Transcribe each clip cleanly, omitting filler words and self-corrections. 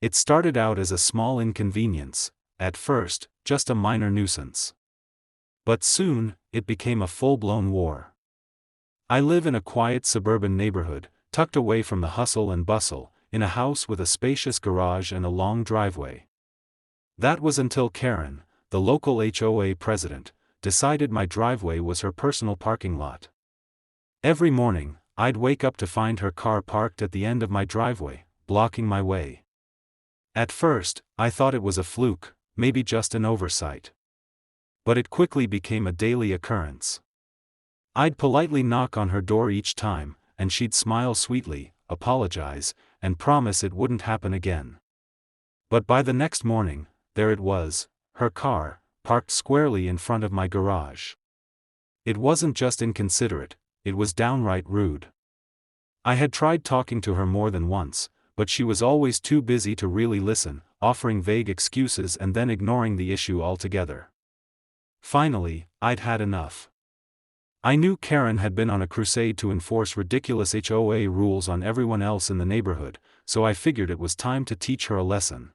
It started out as a small inconvenience, at first, just a minor nuisance. But soon, it became a full-blown war. I live in a quiet suburban neighborhood, tucked away from the hustle and bustle, in a house with a spacious garage and a long driveway. That was until Karen, the local HOA president, decided my driveway was her personal parking lot. Every morning, I'd wake up to find her car parked at the end of my driveway, blocking my way. At first, I thought it was a fluke, maybe just an oversight. But it quickly became a daily occurrence. I'd politely knock on her door each time, and she'd smile sweetly, apologize, and promise it wouldn't happen again. But by the next morning, there it was, her car, parked squarely in front of my garage. It wasn't just inconsiderate, it was downright rude. I had tried talking to her more than once, but she was always too busy to really listen, offering vague excuses and then ignoring the issue altogether. Finally, I'd had enough. I knew Karen had been on a crusade to enforce ridiculous HOA rules on everyone else in the neighborhood, so I figured it was time to teach her a lesson.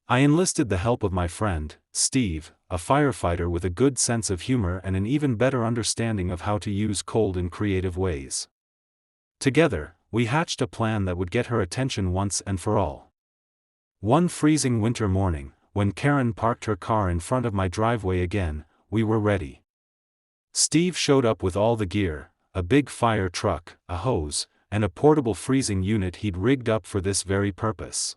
I enlisted the help of my friend, Steve, a firefighter with a good sense of humor and an even better understanding of how to use cold in creative ways. Together, we hatched a plan that would get her attention once and for all. One freezing winter morning, when Karen parked her car in front of my driveway again, we were ready. Steve showed up with all the gear, a big fire truck, a hose, and a portable freezing unit he'd rigged up for this very purpose.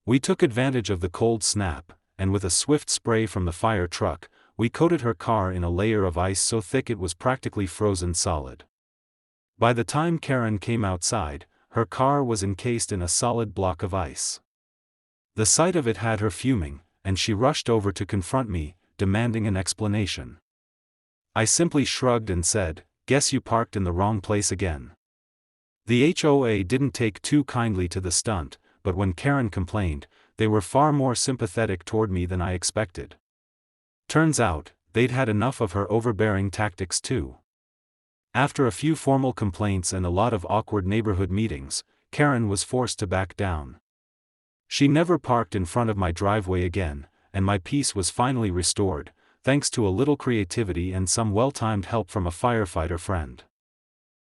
We took advantage of the cold snap, and with a swift spray from the fire truck, we coated her car in a layer of ice so thick it was practically frozen solid. By the time Karen came outside, her car was encased in a solid block of ice. The sight of it had her fuming, and she rushed over to confront me, demanding an explanation. I simply shrugged and said, "Guess you parked in the wrong place again." The HOA didn't take too kindly to the stunt, but when Karen complained, they were far more sympathetic toward me than I expected. Turns out, they'd had enough of her overbearing tactics too. After a few formal complaints and a lot of awkward neighborhood meetings, Karen was forced to back down. She never parked in front of my driveway again, and my peace was finally restored, thanks to a little creativity and some well-timed help from a firefighter friend.